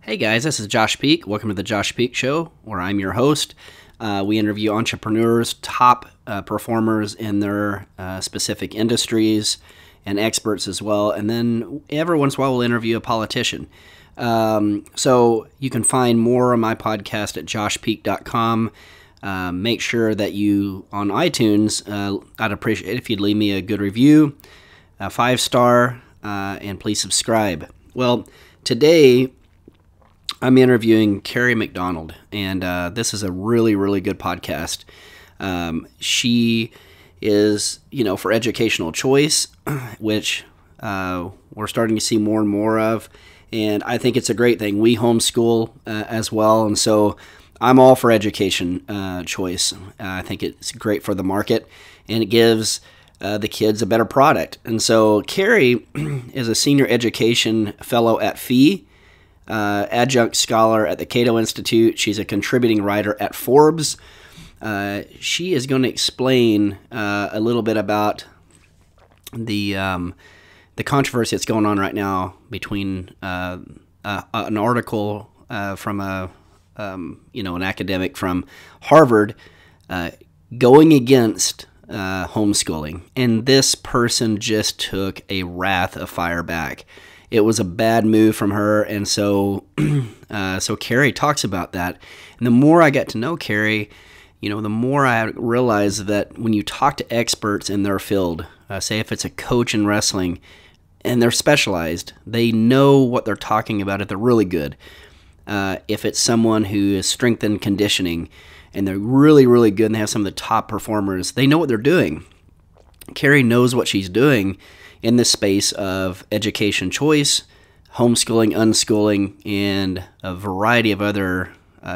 Hey guys, this is Josh Peak. Welcome to the Josh Peak Show, where I'm your host. We interview entrepreneurs, top performers in their specific industries, and experts as well. And then every once in a while, we'll interview a politician. So you can find more of my podcast at joshpeak.com. Make sure that you, on iTunes, I'd appreciate it if you'd leave me a good review, a 5-star, and please subscribe. Well, today I'm interviewing Kerry McDonald, and this is a really, really good podcast. She is, for educational choice, which we're starting to see more and more of, and I think it's a great thing. We homeschool as well, and so I'm all for education choice. I think it's great for the market, and it gives the kids a better product. And so Kerry is a senior education fellow at FEE, adjunct scholar at the Cato Institute. She's a contributing writer at Forbes. She is going to explain a little bit about the controversy that's going on right now between an article from an academic from Harvard going against homeschooling, and this person just took a wrath of fire back. It was a bad move from her, and so Kerry talks about that. And the more I get to know Kerry, the more I realize that when you talk to experts in their field, say if it's a coach in wrestling, and they're specialized, they know what they're talking about if they're really good. If it's someone who is strength and conditioning, and they're really, really good, and they have some of the top performers, they know what they're doing. Kerry knows what she's doing in the space of education choice, homeschooling, unschooling, and a variety of other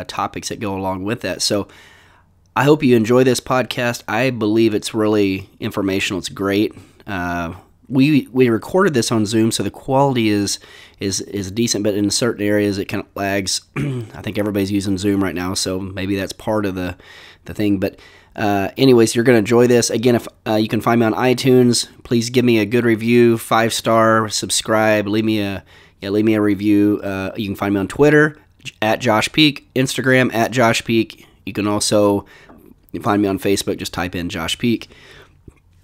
topics that go along with that. So I hope you enjoy this podcast. I believe it's really informational. It's great. We recorded this on Zoom, so the quality is decent, but in certain areas it kind of lags. I think everybody's using Zoom right now, so maybe that's part of the thing. But anyways, you're going to enjoy this. Again, if you can find me on iTunes, please give me a good review, 5-star, subscribe, leave me a review. You can find me on Twitter at Josh Peak, Instagram at Josh Peak. You can also find me on Facebook. Just type in Josh Peak.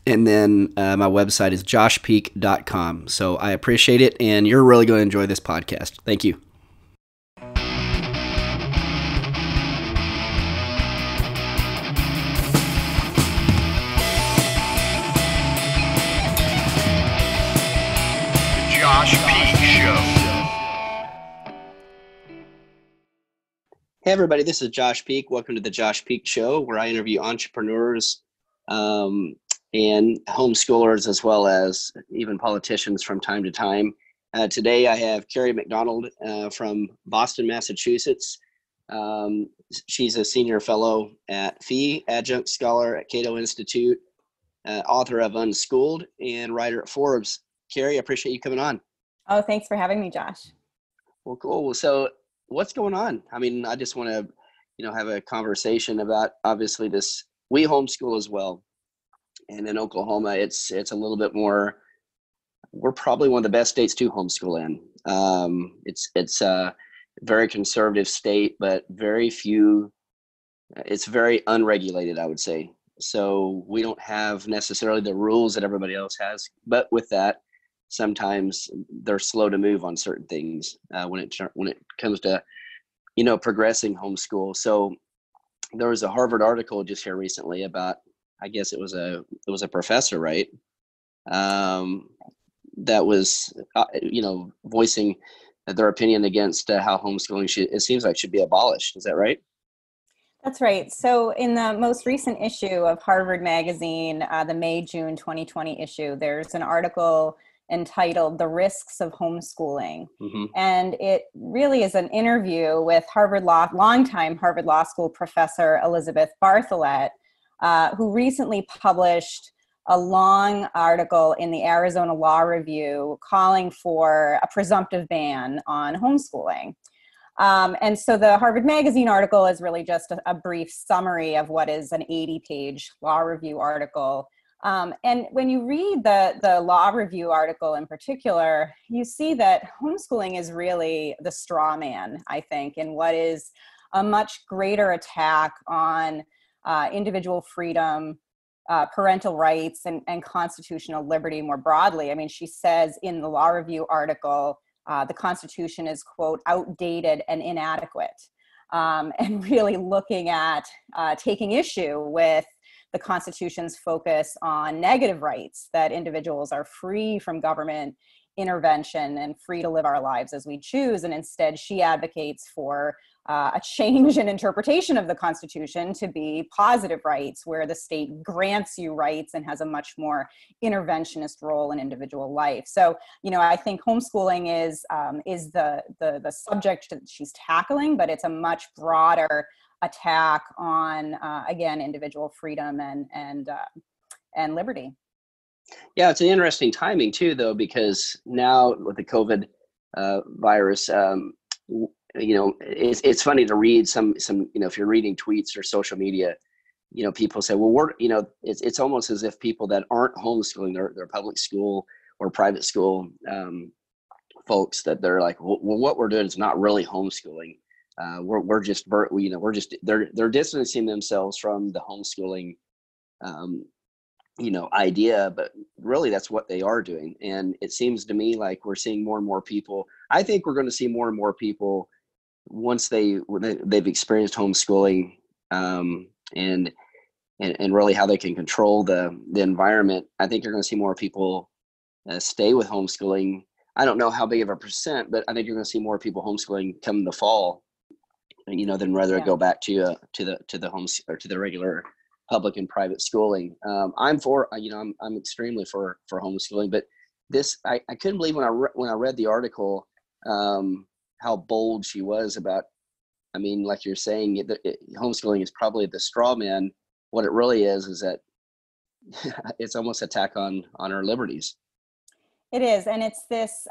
And then my website is joshpeak.com. So I appreciate it, and you're really going to enjoy this podcast. Thank you. Josh Peak Show. Hey everybody, this is Josh Peak. Welcome to the Josh Peak Show, where I interview entrepreneurs and homeschoolers, as well as even politicians from time to time. Today I have Kerry McDonald from Boston, Massachusetts. She's a senior fellow at FEE, adjunct scholar at Cato Institute, author of Unschooled, and writer at Forbes. Kerry, I appreciate you coming on. Oh, thanks for having me, Josh. Well, cool. So what's going on? I mean, I just want to, have a conversation about, obviously, this. We homeschool as well. And in Oklahoma, it's a little bit more, we're probably one of the best states to homeschool in. It's a very conservative state, but it's very unregulated, I would say. So we don't have necessarily the rules that everybody else has. But with that, sometimes they're slow to move on certain things when it comes to, progressing homeschool. So there was a Harvard article just here recently about, I guess it was a professor, right? That was, voicing their opinion against how homeschooling should be abolished. Is that right? That's right. So in the most recent issue of Harvard Magazine, the May-June 2020 issue, there's an article entitled "The Risks of Homeschooling." Mm-hmm. And it really is an interview with longtime Harvard Law School professor Elizabeth Bartholet, who recently published a long article in the Arizona Law Review calling for a presumptive ban on homeschooling. And so the Harvard Magazine article is really just a brief summary of what is an 80-page law review article. And when you read the law review article in particular, you see that homeschooling is really the straw man, I think, in what is a much greater attack on individual freedom, parental rights, and constitutional liberty more broadly. I mean, she says in the law review article, the Constitution is, quote, outdated and inadequate, and really looking at taking issue with the Constitution's focus on negative rights, that individuals are free from government intervention and free to live our lives as we choose. And instead, she advocates for a change in interpretation of the Constitution to be positive rights, where the state grants you rights and has a much more interventionist role in individual life. So, I think homeschooling is the subject that she's tackling, but it's a much broader attack on, again, individual freedom and liberty. Yeah, it's an interesting timing too, though, because now with the COVID virus, it's funny to read some, if you're reading tweets or social media, people say, well, it's almost as if people that aren't homeschooling, they're public school or private school folks, that they're like, well, what we're doing is not really homeschooling. They're distancing themselves from the homeschooling, idea, but really that's what they are doing. And it seems to me like we're seeing more and more people. I think we're going to see more and more people once they've experienced homeschooling, and really how they can control the environment. I think you're going to see more people stay with homeschooling. I don't know how big of a percent, but I think you're going to see more people homeschooling come the fall, than rather go back to the homes or to the regular public and private schooling. I'm extremely for homeschooling, but this, I couldn't believe when I read the article, how bold she was about, like you're saying, homeschooling is probably the straw man. What it really is that it's almost attack on our liberties. It is. And it's this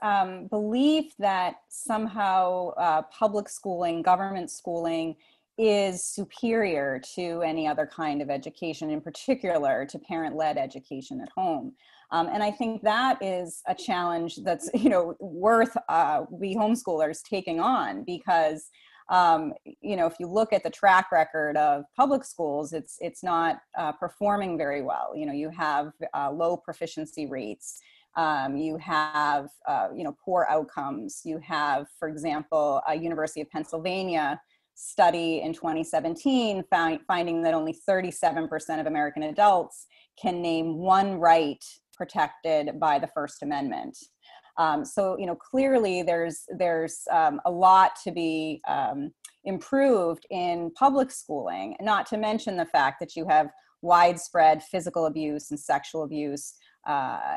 belief that somehow public schooling, government schooling, is superior to any other kind of education, in particular to parent-led education at home. And I think that is a challenge that's, worth we homeschoolers taking on, because, if you look at the track record of public schools, it's not performing very well. You have low proficiency rates. You have, poor outcomes. You have, for example, a University of Pennsylvania study in 2017 finding that only 37% of American adults can name one right protected by the First Amendment. So, clearly there's a lot to be improved in public schooling, not to mention the fact that you have widespread physical abuse and sexual abuse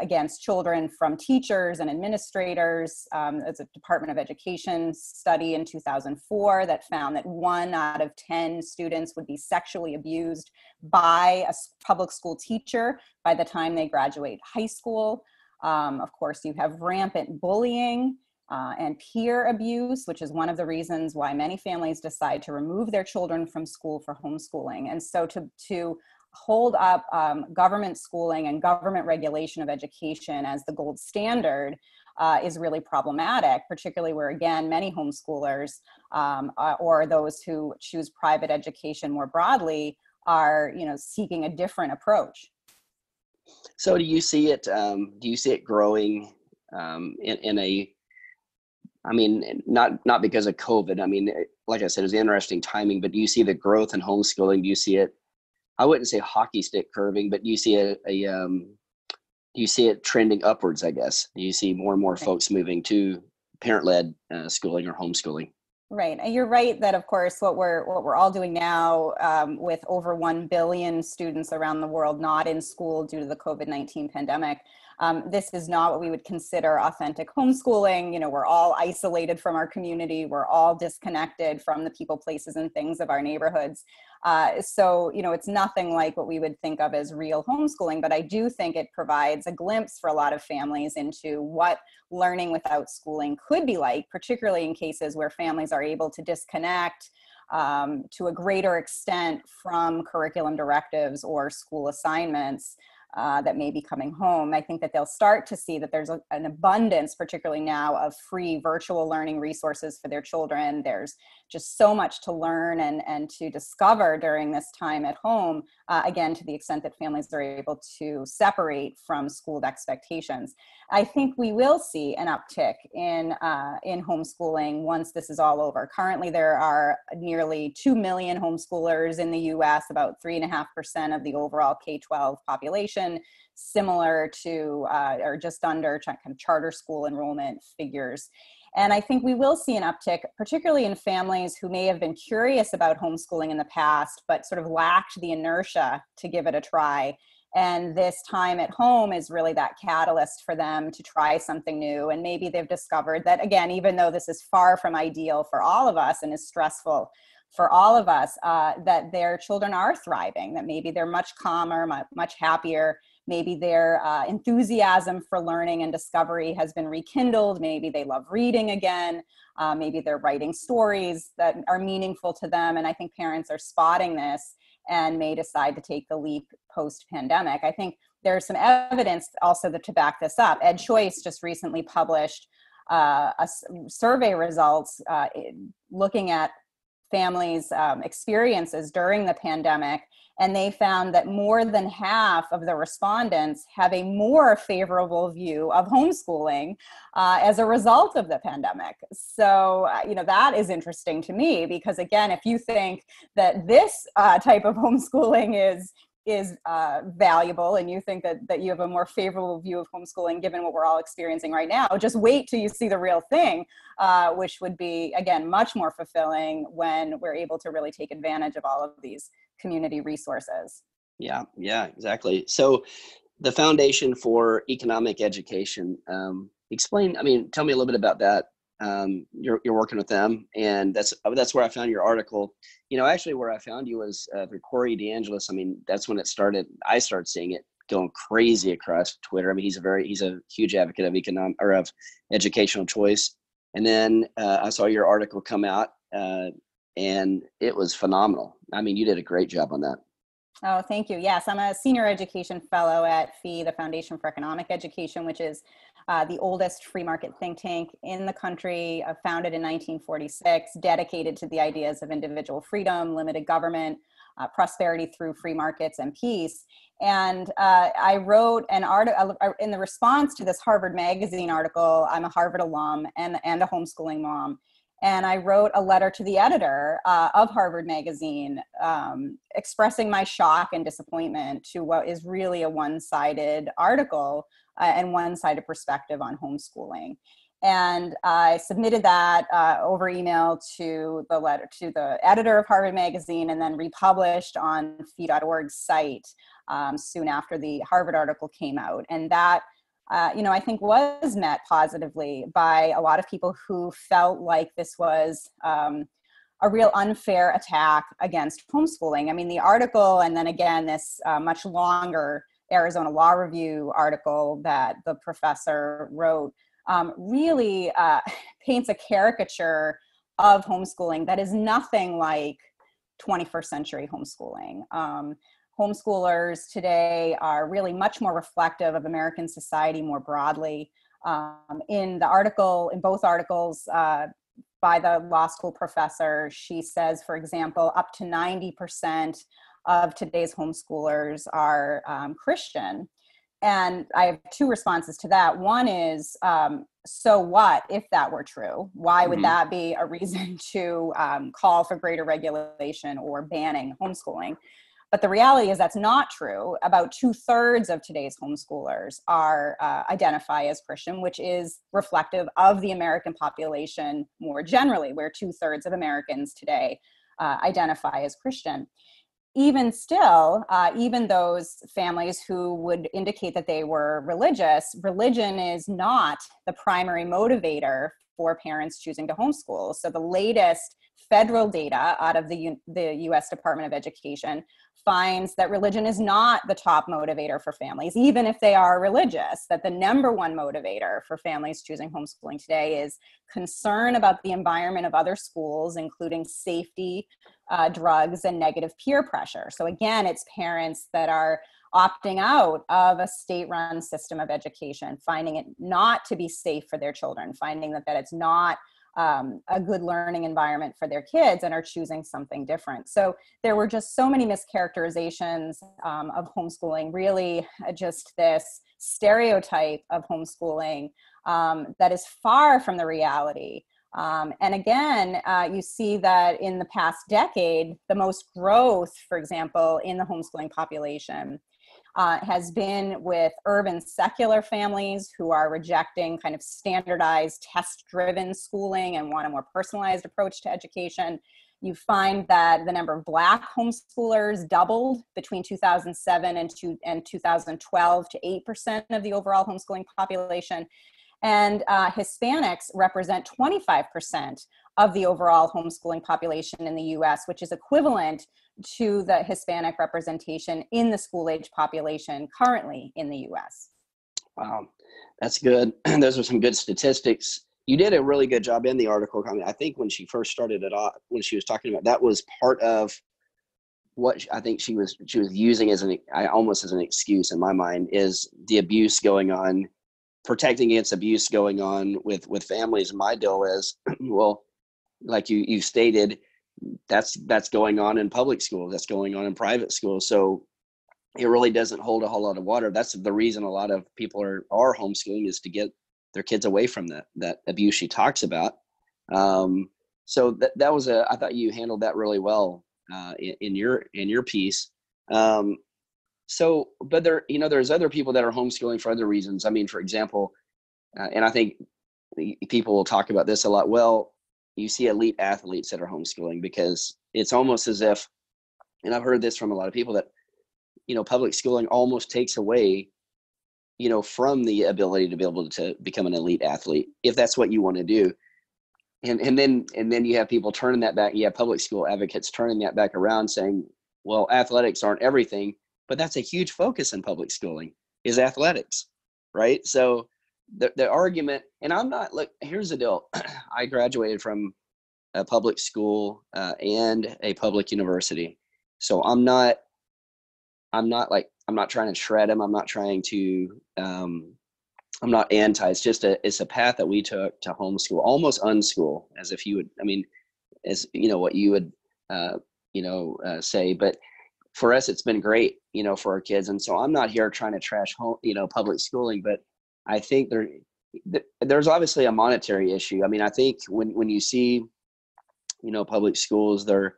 against children from teachers and administrators. There's a Department of Education study in 2004 that found that 1 out of 10 students would be sexually abused by a public school teacher by the time they graduate high school. Of course, you have rampant bullying and peer abuse, which is one of the reasons why many families decide to remove their children from school for homeschooling. And so to hold up government schooling and government regulation of education as the gold standard is really problematic, particularly where, again, many homeschoolers or those who choose private education more broadly are, seeking a different approach. So do you see it growing in a, not because of COVID. Like I said, it was interesting timing, but do you see the growth in homeschooling? Do you see it, I wouldn't say hockey stick curving, but do you see it trending upwards, I guess? Do you see more and more folks moving to parent-led schooling or homeschooling? Right. And you're right that, of course, what we're all doing now with over 1 billion students around the world not in school due to the COVID-19 pandemic, this is not what we would consider authentic homeschooling. We're all isolated from our community. We're all disconnected from the people, places, and things of our neighborhoods. So, it's nothing like what we would think of as real homeschooling, but I do think it provides a glimpse for a lot of families into what learning without schooling could be like, particularly in cases where families are able to disconnect to a greater extent from curriculum directives or school assignments. that may be coming home. I think that they'll start to see that there's an abundance, particularly now, of free virtual learning resources for their children. There's just so much to learn and to discover during this time at home, again, to the extent that families are able to separate from schooled expectations. I think we will see an uptick in homeschooling once this is all over. Currently, there are nearly 2 million homeschoolers in the US, about 3.5% of the overall K-12 population, similar to or just under kind of charter school enrollment figures. And I think we will see an uptick, particularly in families who may have been curious about homeschooling in the past, but sort of lacked the inertia to give it a try. And this time at home is really that catalyst for them to try something new. And maybe they've discovered that, again, even though this is far from ideal for all of us and is stressful for all of us, that their children are thriving, that maybe they're much calmer, much happier. Maybe their enthusiasm for learning and discovery has been rekindled. Maybe they love reading again. Maybe they're writing stories that are meaningful to them. And I think parents are spotting this and may decide to take the leap post-pandemic. I think there's some evidence also to back this up. EdChoice just recently published survey results looking at families' experiences during the pandemic, and they found that more than half of the respondents have a more favorable view of homeschooling as a result of the pandemic. So, that is interesting to me because, again, if you think that this type of homeschooling is valuable and you think that you have a more favorable view of homeschooling given what we're all experiencing right now, just wait till you see the real thing, which would be, again, much more fulfilling when we're able to really take advantage of all of these community resources. Yeah, exactly. So the Foundation for Economic Education, tell me a little bit about that. You're working with them, and that's where I found your article. Actually where I found you was for Corey DeAngelis. That's when it started. I started seeing it going crazy across Twitter. He's a huge advocate of educational choice. And then I saw your article come out, and it was phenomenal. You did a great job on that. Oh, thank you. Yes, I'm a senior education fellow at FEE, the Foundation for Economic Education, which is the oldest free market think tank in the country, founded in 1946, dedicated to the ideas of individual freedom, limited government, prosperity through free markets, and peace. And I wrote an article in the response to this Harvard Magazine article. I'm a Harvard alum and a homeschooling mom. And I wrote a letter to the editor of Harvard Magazine expressing my shock and disappointment to what is really a one-sided article and one-sided perspective on homeschooling. And I submitted that over email to the editor of Harvard Magazine, and then republished on fee.org's site soon after the Harvard article came out. And that I think was met positively by a lot of people who felt like this was a real unfair attack against homeschooling. The article, and then again, this much longer Arizona Law Review article that the professor wrote really paints a caricature of homeschooling that is nothing like 21st century homeschooling. Homeschoolers today are really much more reflective of American society more broadly. In both articles by the law school professor, she says, for example, up to 90% of today's homeschoolers are Christian. And I have two responses to that. One is, so what if that were true? Why would that be a reason to call for greater regulation or banning homeschooling? But the reality is that's not true. About 2/3 of today's homeschoolers identify as Christian, which is reflective of the American population more generally, where 2/3 of Americans today identify as Christian. Even still, even those families who would indicate that they were religious, religion is not the primary motivator for parents choosing to homeschool. So the latest federal data out of the U.S. Department of Education finds that religion is not the top motivator for families, even if they are religious, that the number one motivator for families choosing homeschooling today is concern about the environment of other schools, including safety, drugs, and negative peer pressure. So again, it's parents that are opting out of a state-run system of education, finding it not to be safe for their children, finding that it's not a good learning environment for their kids, and are choosing something different. So there were just so many mischaracterizations of homeschooling, really just this stereotype of homeschooling that is far from the reality. And again, you see that in the past decade, the most growth, for example, in the homeschooling population has been with urban secular families who are rejecting kind of standardized test-driven schooling and want a more personalized approach to education. You find that the number of Black homeschoolers doubled between 2007 and 2012 to 8% of the overall homeschooling population. And Hispanics represent 25% of the overall homeschooling population in the US, which is equivalent to the Hispanic representation in the school-age population currently in the US. Wow, that's good. Those are some good statistics. You did a really good job in the article. I mean, I think when she first started it off, when she was talking about that, was part of what I think she was using as almost as an excuse in my mind, is the abuse going on, protecting against abuse going on with families. My deal is, well, like you stated, that's going on in public schools, that's going on in private schools. So it really doesn't hold a whole lot of water. That's the reason a lot of people are homeschooling, is to get their kids away from that abuse she talks about. So that was I thought you handled that really well in your piece. So, but there's other people that are homeschooling for other reasons. I mean, for example, and I think people will talk about this a lot. Well, you see elite athletes that are homeschooling because it's almost as if, and I've heard this from a lot of people, that, public schooling almost takes away, from the ability to be able to become an elite athlete, if that's what you want to do. And then you have people turning that back. You have public school advocates turning that back around, saying, well, athletics aren't everything. But that's a huge focus in public schooling, is athletics, right? So the argument, and I'm not, look, here's the deal. I graduated from a public school and a public university. So I'm not trying to shred them. I'm not trying to, I'm not anti, it's a path that we took to homeschool, almost unschool, as if you would, as what you would, say, but for us, it's been great, for our kids. And so I'm not here trying to trash public schooling, but I think there's obviously a monetary issue. I think when you see, public schools, the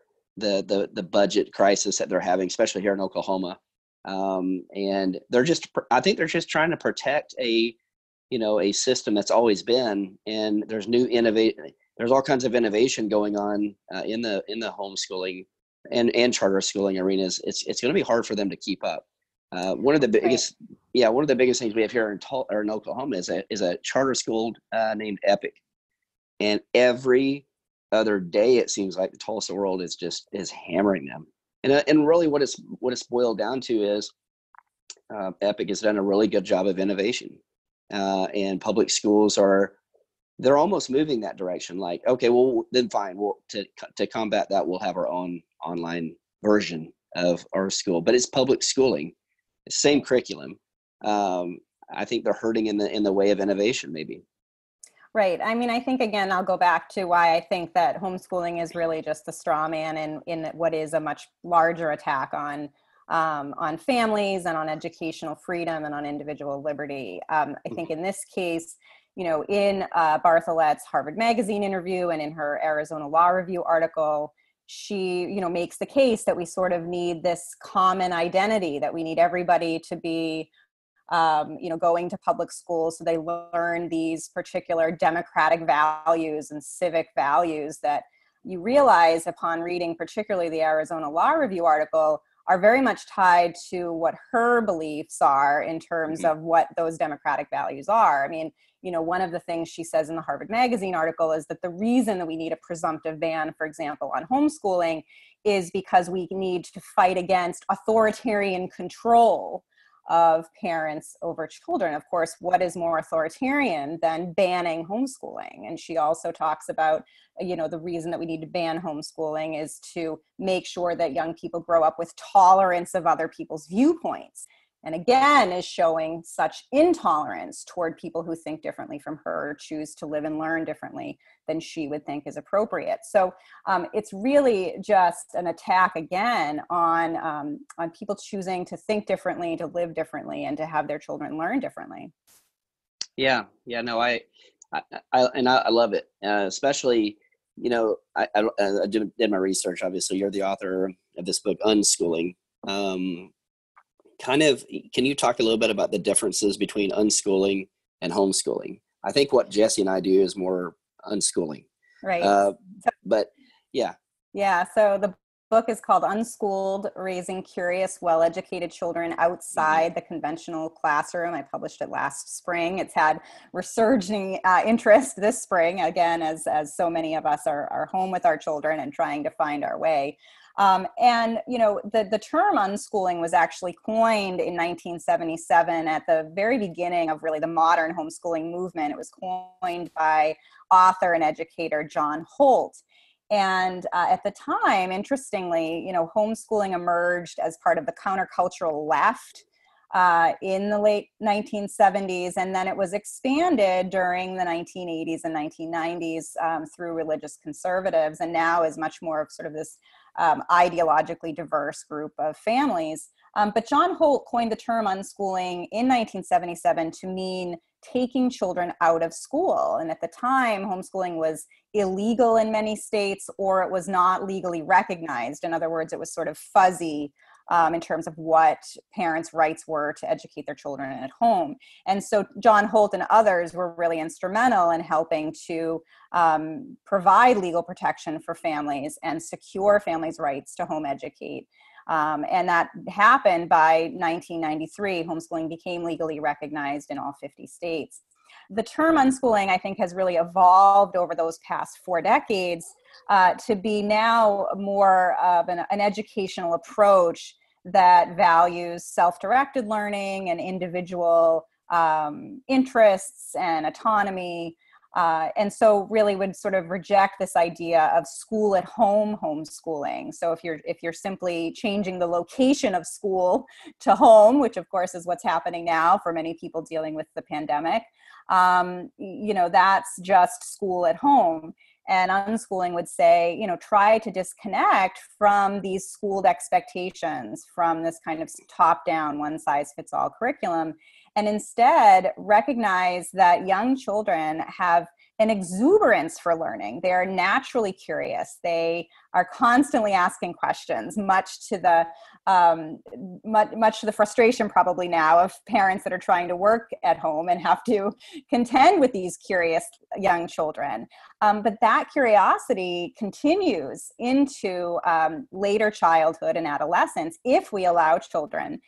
budget crisis that they're having, especially here in Oklahoma. And I think they're just trying to protect a system that's always been, and there's there's all kinds of innovation going on in the homeschooling and charter schooling arenas. It's going to be hard for them to keep up. One of the biggest things we have here in Oklahoma is a charter school named Epic, and every other day it seems like the Tulsa world is hammering them. And really what it's boiled down to is Epic has done a really good job of innovation, and public schools they're almost moving that direction. Like, okay, well then fine. Well, to combat that, we'll have our own online version of our school, but it's public schooling, same curriculum. I think they're hurting in the way of innovation, maybe. Right. I think, again, I'll go back to why I think that homeschooling is really just a straw man in what is a much larger attack on families and on educational freedom and on individual liberty. I think in this case, in Bartholet's Harvard Magazine interview and in her Arizona Law Review article, she, makes the case that we sort of need this common identity, that we need everybody to be going to public schools so they learn these particular democratic values and civic values that you realize upon reading particularly the Arizona Law Review article are very much tied to what her beliefs are in terms of what those democratic values are. I mean, one of the things she says in the Harvard Magazine article is that the reason that we need a presumptive ban, for example, on homeschooling is because we need to fight against authoritarian control of parents over children. Of course, what is more authoritarian than banning homeschooling? And she also talks about, the reason that we need to ban homeschooling is to make sure that young people grow up with tolerance of other people's viewpoints. And again, is showing such intolerance toward people who think differently from her, choose to live and learn differently than she would think is appropriate. So it's really just an attack again on people choosing to think differently, to live differently, and to have their children learn differently. Yeah, no, I love it, especially. I did my research. Obviously, you're the author of this book, Unschooling. Can you talk a little bit about the differences between unschooling and homeschooling? I think what Jesse and I do is more unschooling. Right. But yeah. Yeah. So the book is called Unschooled, Raising Curious, Well-Educated Children Outside the Conventional Classroom. I published it last spring. It's had resurging interest this spring, again, as so many of us are home with our children and trying to find our way. The term unschooling was actually coined in 1977 at the very beginning of really the modern homeschooling movement. It was coined by author and educator John Holt. And at the time, interestingly, homeschooling emerged as part of the countercultural left in the late 1970s, and then it was expanded during the 1980s and 1990s through religious conservatives, and now is much more of sort of this ideologically diverse group of families. But John Holt coined the term unschooling in 1977 to mean taking children out of school. And at the time, homeschooling was illegal in many states, or it was not legally recognized. In other words, it was sort of fuzzy in terms of what parents' rights were to educate their children at home. And so John Holt and others were really instrumental in helping to provide legal protection for families and secure families' rights to home educate. And that happened by 1993. Homeschooling became legally recognized in all 50 states. The term unschooling, I think, has really evolved over those past 4 decades to be now more of an educational approach that values self-directed learning and individual interests and autonomy. And so really would sort of reject this idea of school at home homeschooling. So if you're simply changing the location of school to home, which of course is what's happening now for many people dealing with the pandemic, that's just school at home. And unschooling would say, try to disconnect from these schooled expectations, from this kind of top-down, one-size-fits-all curriculum, and instead recognize that young children have an exuberance for learning. They're naturally curious. They are constantly asking questions, much to the frustration probably now of parents that are trying to work at home and have to contend with these curious young children. But that curiosity continues into later childhood and adolescence if we allow children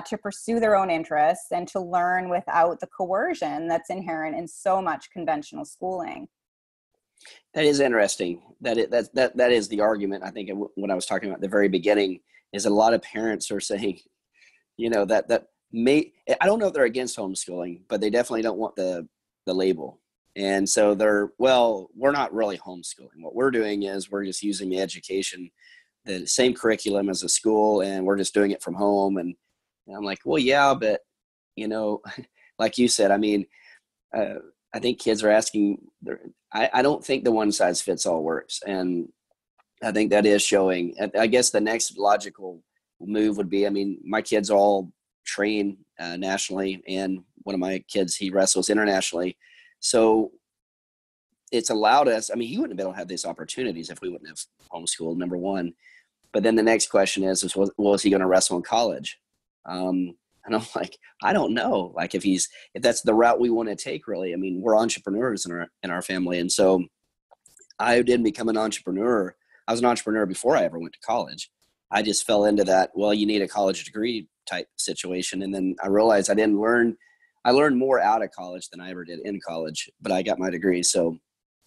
to pursue their own interests and to learn without the coercion that's inherent in so much conventional schooling. That is interesting. That is the argument. I think when I was talking about at the very beginning is a lot of parents are saying, that may, I don't know if they're against homeschooling, but they definitely don't want the label. And so we're not really homeschooling. What we're doing is we're just using the education, the same curriculum as a school, and we're just doing it from home. And I'm like, well, yeah, but, like you said, I mean, I think kids are asking, I don't think the one size fits all works. And I think that is showing. I guess the next logical move would be, I mean, my kids all train nationally, and one of my kids, he wrestles internationally. So it's allowed us, I mean, he wouldn't have been able to have these opportunities if we wouldn't have homeschooled, number one. But then the next question is well, is he going to wrestle in college? And I'm like, I don't know. Like if that's the route we want to take, really. I mean, we're entrepreneurs in our family. And so I didn't become an entrepreneur. I was an entrepreneur before I ever went to college. I just fell into that, well, you need a college degree type situation. And then I realized I learned more out of college than I ever did in college, but I got my degree. So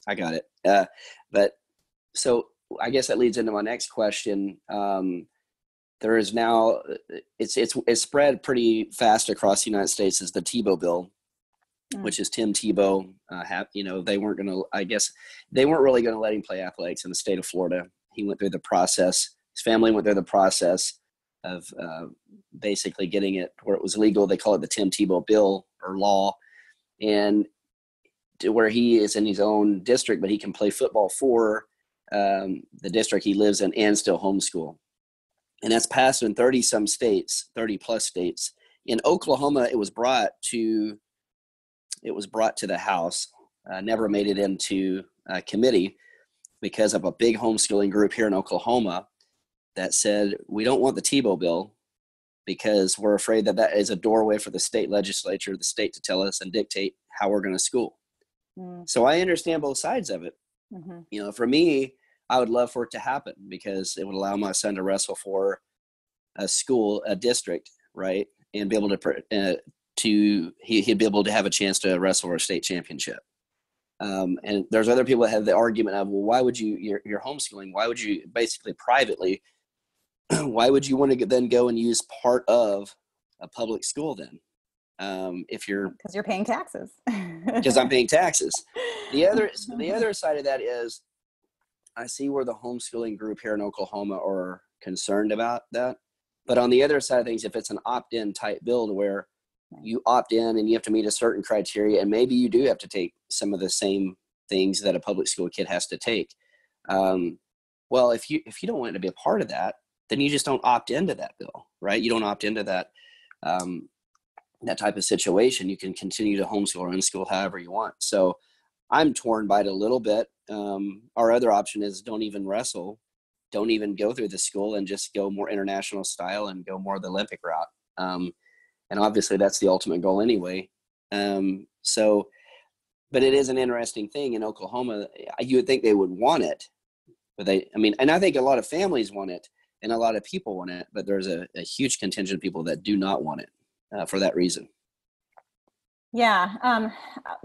I got it. But so I guess that leads into my next question. There is now, it's spread pretty fast across the United States, is the Tebow bill, which is Tim Tebow. They weren't going to, I guess they weren't really going to let him play athletics in the state of Florida. He went through the process. His family went through the process of basically getting it where it was legal. They call it the Tim Tebow bill or law, and to where he is in his own district, but he can play football for the district he lives in and still homeschool. And that's passed in 30 plus states. In Oklahoma, it was brought to the House, never made it into committee because of a big homeschooling group here in Oklahoma that said, we don't want the Tebow bill because we're afraid that is a doorway for the state legislature, the state to tell us and dictate how we're going to school. So I understand both sides of it. Mm-hmm. For me, I would love for it to happen because it would allow my son to wrestle for a district, right? And be able he'd be able to have a chance to wrestle for a state championship. And there's other people that have the argument of, well, why would you're homeschooling? Why would you basically privately, why would you want to then go and use part of a public school then? Because you're paying taxes. Because I'm paying taxes. The other side of that is I see where the homeschooling group here in Oklahoma are concerned about that. But on the other side of things, if it's an opt-in type bill to where you opt in and you have to meet a certain criteria, and maybe you do have to take some of the same things that a public school kid has to take. Well, if you don't want to be a part of that, then you just don't opt into that bill, right? You don't opt into that that type of situation. You can continue to homeschool or unschool however you want. So I'm torn by it a little bit. Our other option is don't even wrestle, don't even go through the school and just go more international style and go more the Olympic route. And obviously that's the ultimate goal anyway. But it is an interesting thing in Oklahoma. You would think they would want it, but and I think a lot of families want it and a lot of people want it, but there's a huge contingent of people that do not want it for that reason. Yeah.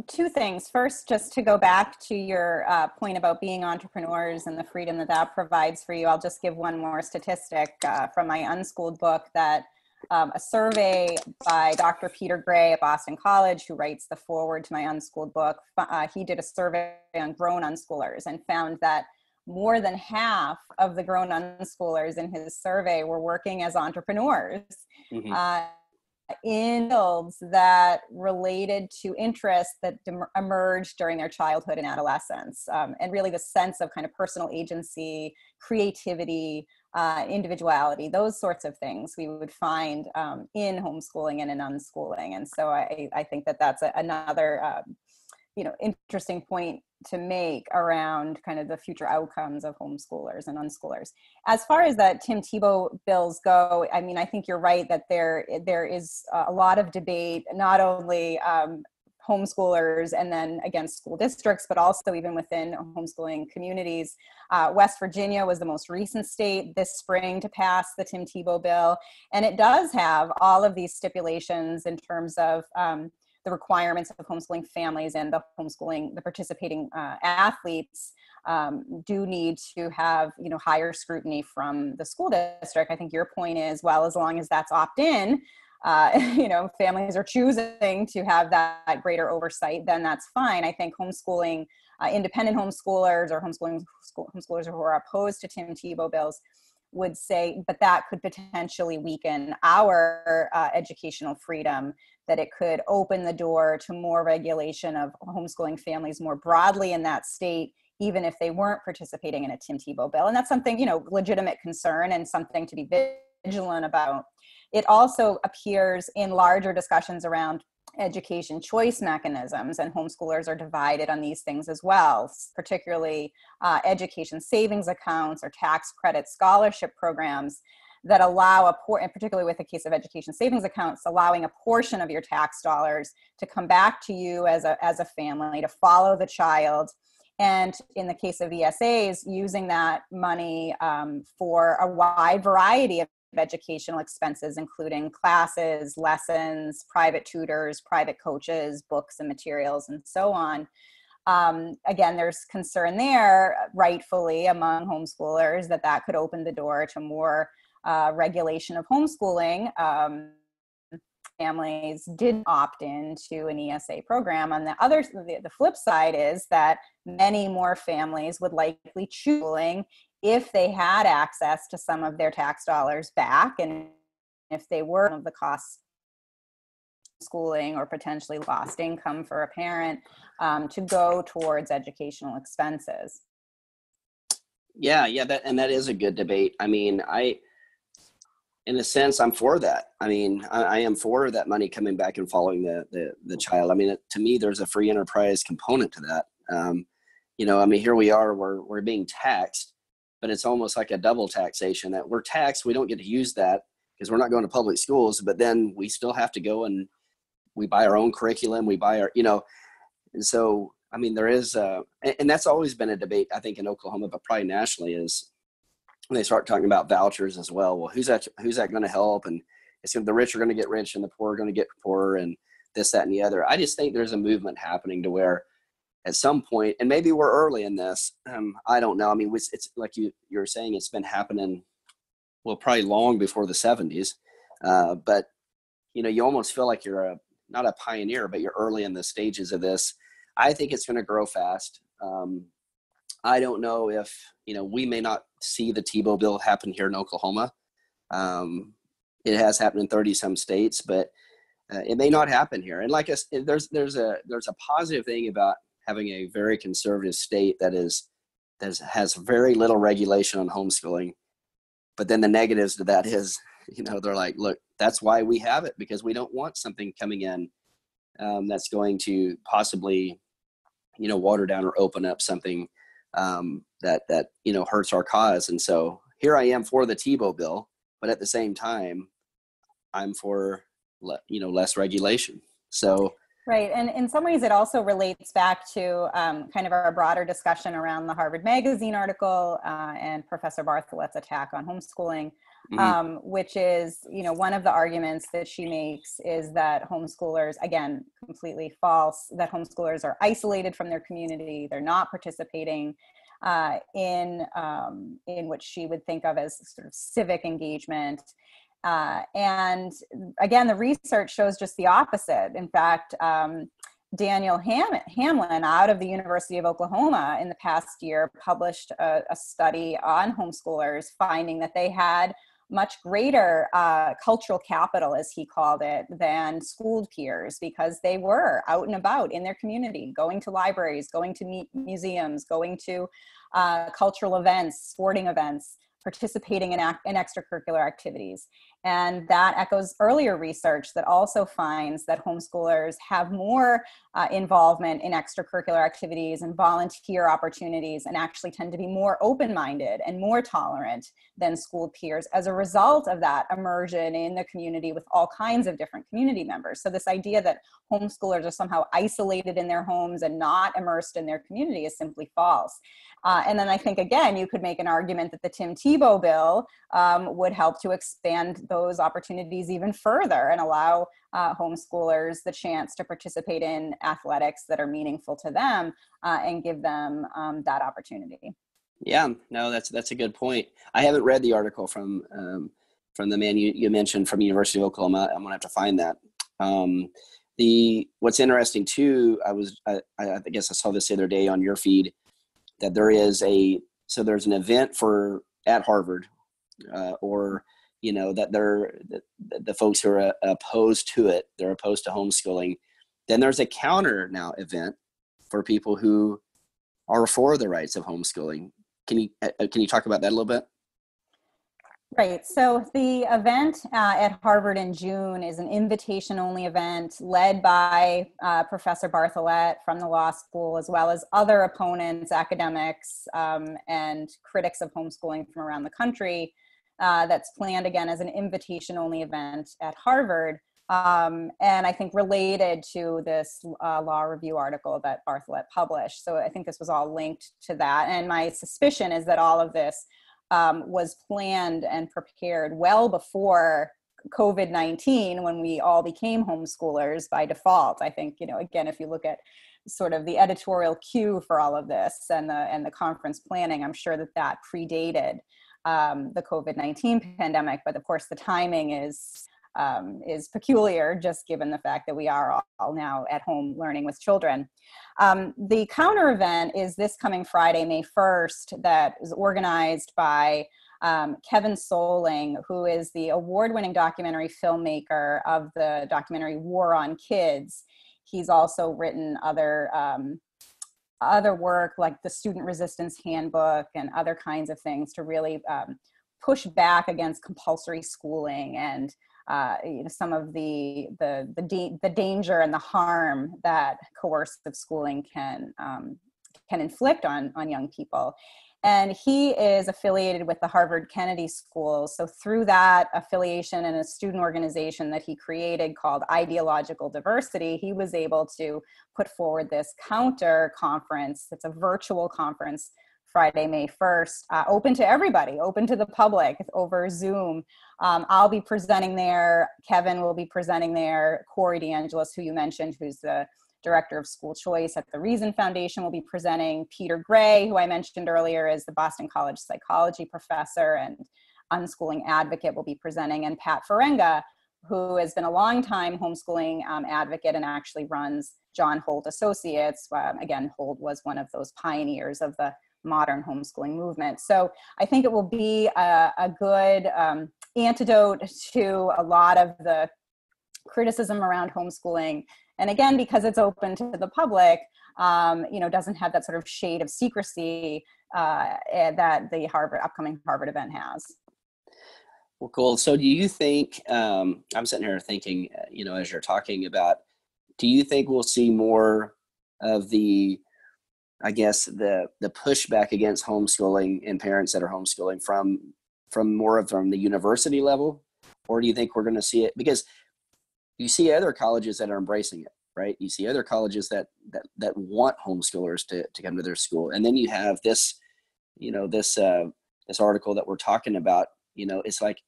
Two things. First, just to go back to your point about being entrepreneurs and the freedom that provides for you, I'll just give one more statistic from my Unschooled book that a survey by Dr. Peter Gray at Boston College, who writes the foreword to my Unschooled book, he did a survey on grown unschoolers and found that more than half of the grown unschoolers in his survey were working as entrepreneurs. Mm-hmm. In fields that related to interests that emerged during their childhood and adolescence, and really the sense of kind of personal agency, creativity, individuality, those sorts of things we would find in homeschooling and in unschooling. And so I think that that's another interesting point to make around kind of the future outcomes of homeschoolers and unschoolers. As far as the Tim Tebow bills go, I mean, I think you're right that there is a lot of debate, not only homeschoolers and then against school districts, but also even within homeschooling communities. West Virginia was the most recent state this spring to pass the Tim Tebow bill. And it does have all of these stipulations in terms of the requirements of homeschooling families and the participating athletes do need to have, higher scrutiny from the school district. I think your point is, well, as long as that's opt-in, families are choosing to have that greater oversight, then that's fine. I think homeschooling, independent homeschoolers or homeschoolers who are opposed to Tim Tebow bills would say, but that could potentially weaken our educational freedom, that it could open the door to more regulation of homeschooling families more broadly in that state, even if they weren't participating in a Tim Tebow bill. And that's something, legitimate concern and something to be vigilant about. It also appears in larger discussions around education choice mechanisms, and homeschoolers are divided on these things as well, particularly education savings accounts or tax credit scholarship programs that allow and particularly with the case of education savings accounts, allowing a portion of your tax dollars to come back to you as a family to follow the child And in the case of ESAs, using that money for a wide variety of educational expenses, including classes, lessons, private tutors, private coaches, books and materials, and so on. Again, there's concern there, rightfully, among homeschoolers that could open the door to more regulation of homeschooling. Families did opt into an ESA program. On the flip side is that many more families would likely choose schooling if they had access to some of their tax dollars back, and if they were of the costs of schooling or potentially lost income for a parent to go towards educational expenses. Yeah, that is a good debate. I mean, in a sense, I'm for that. I mean, I am for that money coming back and following the child. I mean, to me, there's a free enterprise component to that. I mean, here we are, we're being taxed, but it's almost like a double taxation, that we're taxed. We don't get to use that because we're not going to public schools, but then we still have to go and we buy our own curriculum. We buy our, and so, I mean, there is, and that's always been a debate, I think, in Oklahoma, but probably nationally, is when they start talking about vouchers as well. Well, who's that going to help? And it's the rich are going to get rich and the poor are going to get poorer, and this, that, and the other. I just think there's a movement happening to where at some point, and maybe we're early in this, I don't know. I mean, it's like you're saying, it's been happening, well, probably long before the 70s. But, you almost feel like you're not a pioneer, but you're early in the stages of this. I think it's going to grow fast. I don't know if, we may not see the Tebow bill happen here in Oklahoma. It has happened in 30 some states, but it may not happen here. And like there's a positive thing about having a very conservative state that has very little regulation on homeschooling. But then the negatives to that is, they're like, look, that's why we have it, because we don't want something coming in that's going to possibly, water down or open up something that hurts our cause. And so here I am for the Tebow bill, but at the same time, I'm for less regulation. So right, and in some ways, it also relates back to kind of our broader discussion around the Harvard Magazine article and Professor Bartholet's attack on homeschooling, which is, one of the arguments that she makes is that homeschoolers, again, completely false, that homeschoolers are isolated from their community. They're not participating in what she would think of as sort of civic engagement. And again, the research shows just the opposite. In fact, Daniel Hamlin out of the University of Oklahoma in the past year published a study on homeschoolers, finding that they had much greater cultural capital, as he called it, than schooled peers, because they were out and about in their community, going to libraries, going to museums, going to cultural events, sporting events, participating in extracurricular activities. And that echoes earlier research that also finds that homeschoolers have more involvement in extracurricular activities and volunteer opportunities, and actually tend to be more open-minded and more tolerant than schooled peers as a result of that immersion in the community with all kinds of different community members. So this idea that homeschoolers are somehow isolated in their homes and not immersed in their community is simply false. And then I think, again, you could make an argument that the Tim Tebow bill would help to expand those opportunities even further and allow homeschoolers the chance to participate in athletics that are meaningful to them and give them that opportunity. Yeah, no, that's a good point. I haven't read the article from the man you mentioned from University of Oklahoma. I'm gonna have to find that. What's interesting too, I guess I saw this the other day on your feed, that there's an event at Harvard, or that the folks who are opposed to it, they're opposed to homeschooling. Then there's a counter now event for people who are for the rights of homeschooling. Can you talk about that a little bit? Right. So the event at Harvard in June is an invitation-only event led by Professor Bartholet from the law school, as well as other opponents, academics, and critics of homeschooling from around the country. That's planned, again, as an invitation-only event at Harvard. and I think related to this law review article that Bartholet published. So I think this was all linked to that. And my suspicion is that all of this was planned and prepared well before COVID-19, when we all became homeschoolers by default. I think, again, if you look at sort of the editorial cue for all of this and the conference planning, I'm sure that predated the COVID-19 pandemic. But of course, the timing is peculiar, just given the fact that we are all now at home learning with children. The counter event is this coming Friday, May 1st, that is organized by Kevin Solling, who is the award-winning documentary filmmaker of the documentary War on Kids. He's also written other work like the Student Resistance Handbook and other kinds of things to really push back against compulsory schooling and some of the danger and the harm that coercive schooling can inflict on young people. And he is affiliated with the Harvard Kennedy School. So through that affiliation and a student organization that he created called Ideological Diversity, he was able to put forward this counter conference. It's a virtual conference, Friday, May 1st, open to everybody, open to the public over Zoom. I'll be presenting there. Kevin will be presenting there. Corey DeAngelis, who you mentioned, who's the director of school choice at the Reason Foundation, will be presenting. Peter Gray, who I mentioned earlier, is the Boston College psychology professor and unschooling advocate, will be presenting. And Pat Ferenga, who has been a longtime homeschooling advocate and actually runs John Holt Associates. Again, Holt was one of those pioneers of the modern homeschooling movement. So I think it will be a good antidote to a lot of the criticism around homeschooling. And again, because it's open to the public, doesn't have that sort of shade of secrecy that the upcoming Harvard event has. Well, cool. So do you think, I'm sitting here thinking, as you're talking about, do you think we'll see more of the pushback against homeschooling and parents that are homeschooling from the university level? Or do you think we're going to see it? Because you see other colleges that are embracing it, right? You see other colleges that want homeschoolers to come to their school. And then you have this, this article that we're talking about, it's like,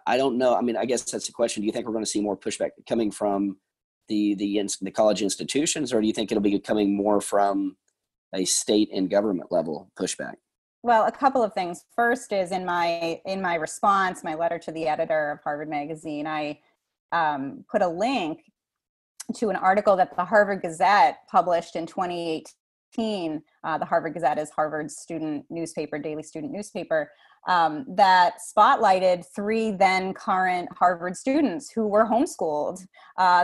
I don't know. I mean, I guess that's the question. Do you think we're going to see more pushback coming from the college institutions, or do you think it'll be coming more from a state and government level pushback? Well, a couple of things. First is in my response, my letter to the editor of Harvard Magazine, I put a link to an article that the Harvard Gazette published in 2018. The Harvard Gazette is Harvard's student newspaper, daily student newspaper, that spotlighted 3 then current Harvard students who were homeschooled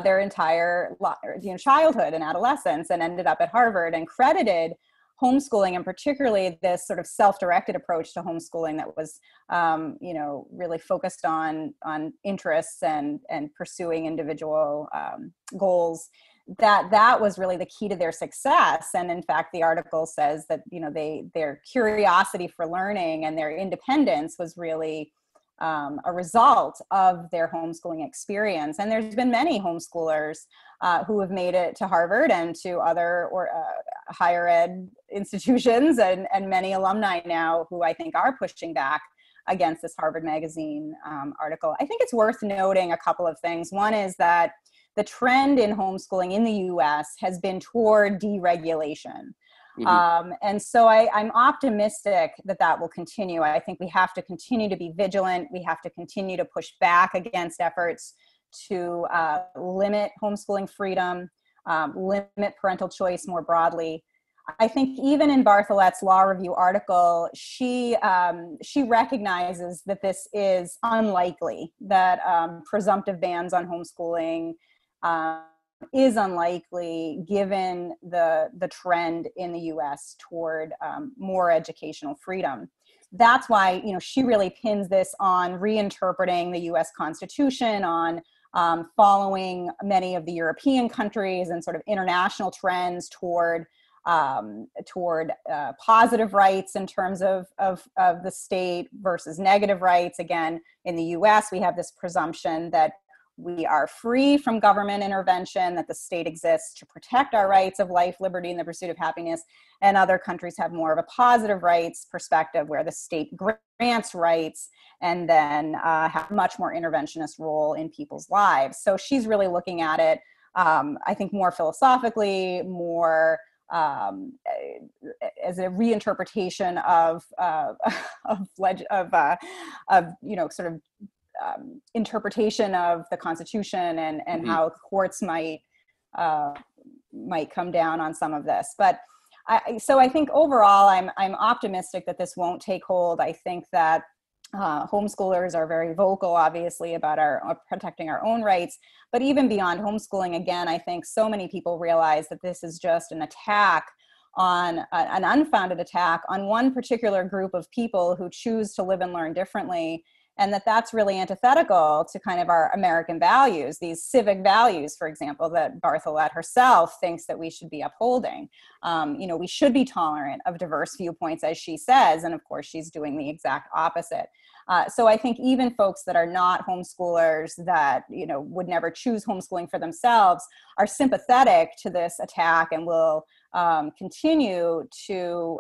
their entire childhood and adolescence and ended up at Harvard, and credited homeschooling, and particularly this sort of self-directed approach to homeschooling that was, really focused on interests and pursuing individual goals, that was really the key to their success. And in fact, the article says that, their curiosity for learning and their independence was really a result of their homeschooling experience. And there's been many homeschoolers who have made it to Harvard and to other higher ed institutions, and many alumni now who I think are pushing back against this Harvard Magazine article. I think it's worth noting a couple of things. One is that the trend in homeschooling in the US has been toward deregulation. Mm-hmm. And so I'm optimistic that will continue. I think we have to continue to be vigilant. We have to continue to push back against efforts to limit homeschooling freedom, limit parental choice more broadly. I think even in Bartholet's law review article, she recognizes that this is unlikely, that presumptive bans on homeschooling is unlikely given the trend in the U.S. toward more educational freedom. That's why, she really pins this on reinterpreting the U.S. Constitution, on following many of the European countries and sort of international trends toward positive rights in terms of the state versus negative rights. Again, in the U.S., we have this presumption that we are free from government intervention, that the state exists to protect our rights of life, liberty, and the pursuit of happiness. And other countries have more of a positive rights perspective where the state grants rights and then have a much more interventionist role in people's lives. So she's really looking at it, I think, more philosophically, more as a reinterpretation of interpretation of the Constitution and how courts might come down on some of this. But I think overall, I'm optimistic that this won't take hold. I think that homeschoolers are very vocal, obviously, about protecting our own rights. But even beyond homeschooling, again, I think so many people realize that this is just an attack on an unfounded attack on one particular group of people who choose to live and learn differently. And that's really antithetical to kind of our American values, these civic values, for example, that Bartholet herself thinks that we should be upholding. We should be tolerant of diverse viewpoints, as she says, and of course, she's doing the exact opposite. So I think even folks that are not homeschoolers, that would never choose homeschooling for themselves, are sympathetic to this attack and will continue to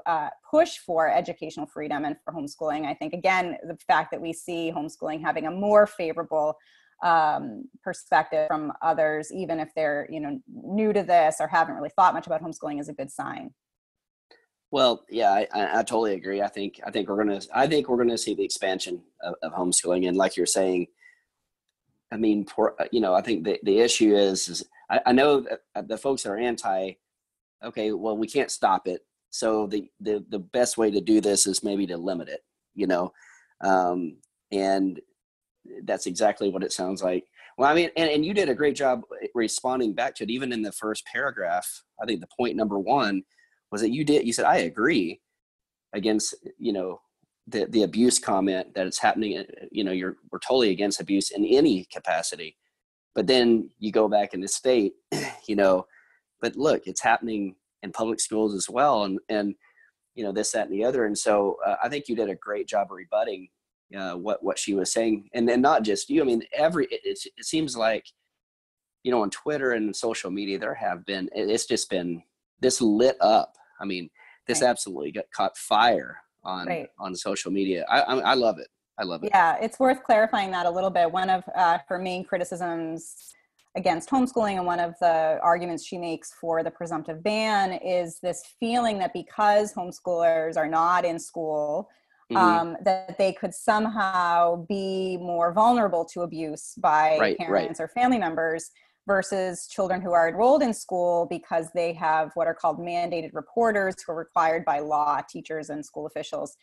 push for educational freedom and for homeschooling. I think, again, the fact that we see homeschooling having a more favorable perspective from others, even if they're new to this or haven't really thought much about homeschooling, is a good sign. Well, yeah, I totally agree. I think we're gonna see the expansion of homeschooling, and like you're saying, I mean, I think the issue is I know that the folks that are anti. Okay, well, we can't stop it. So the best way to do this is maybe to limit it, and that's exactly what it sounds like. Well, I mean, and you did a great job responding back to it. Even in the first paragraph, I think the point number one was that you said, I agree against, the abuse comment that it's happening. We're totally against abuse in any capacity, but then you go back in the state, but look, it's happening in public schools as well. And this, that, and the other. And so I think you did a great job of rebutting what she was saying. And then not just you, I mean, it seems like, on Twitter and social media, it's just been this lit up. I mean, this absolutely caught fire on social media. I love it. I love it. Yeah, it's worth clarifying that a little bit. One of her main criticisms against homeschooling, and one of the arguments she makes for the presumptive ban, is this feeling that because homeschoolers are not in school, that they could somehow be more vulnerable to abuse by parents or family members versus children who are enrolled in school because they have what are called mandated reporters who are required by law, teachers and school officials,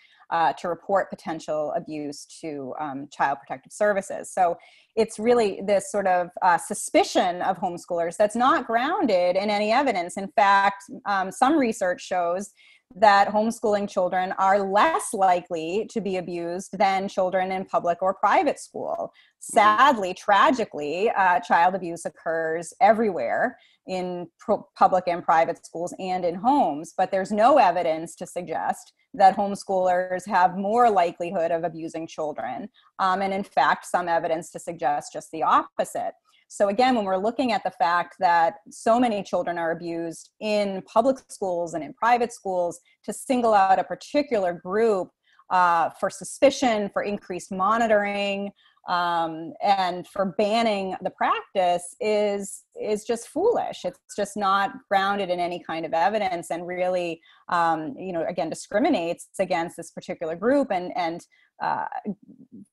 to report potential abuse to Child Protective Services. So it's really this sort of suspicion of homeschoolers that's not grounded in any evidence. In fact, some research shows that homeschooling children are less likely to be abused than children in public or private school. Sadly, tragically, child abuse occurs everywhere in public and private schools and in homes, but there's no evidence to suggest that homeschoolers have more likelihood of abusing children. And in fact, some evidence to suggest just the opposite. So again, when we're looking at the fact that so many children are abused in public schools and in private schools, to single out a particular group for suspicion, for increased monitoring, and for banning the practice is just foolish. It's just not grounded in any kind of evidence, and really, again, discriminates against this particular group. And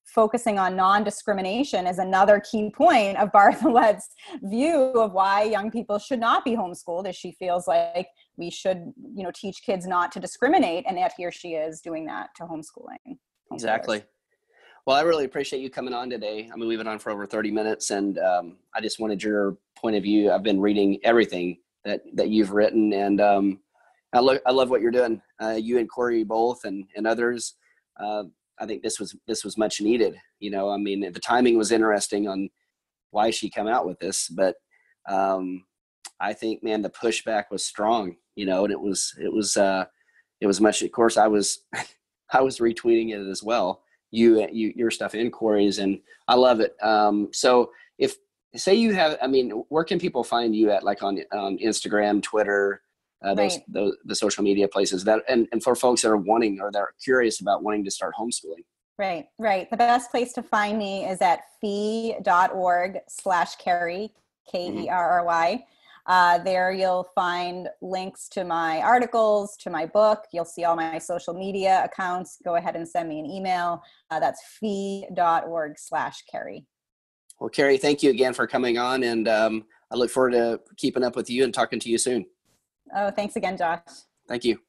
focusing on non-discrimination is another key point of Bartholet's view of why young people should not be homeschooled, as she feels like we should, teach kids not to discriminate, and yet here she is doing that to homeschooling. Exactly. Well, I really appreciate you coming on today. I mean, we've been on for over 30 minutes, and I just wanted your point of view. I've been reading everything that you've written, and I love what you're doing. You and Corey both, and others. I think this was much needed. I mean, the timing was interesting on why she came out with this, but I think, man, the pushback was strong. And it was much. Of course, I was retweeting it as well. Your stuff and Corey's, and I love it. So if say you have, I mean, where can people find you at, like on Instagram, Twitter, Right. the social media places that, and for folks that are wanting, or they're curious about wanting to start homeschooling? Right, right. The best place to find me is at fee.org/Kerry, Kerry. There you'll find links to my articles, to my book. You'll see all my social media accounts. Go ahead and send me an email. That's fee.org/Kerry. Well, Kerry, thank you again for coming on, and I look forward to keeping up with you and talking to you soon. Oh, thanks again, Josh. Thank you.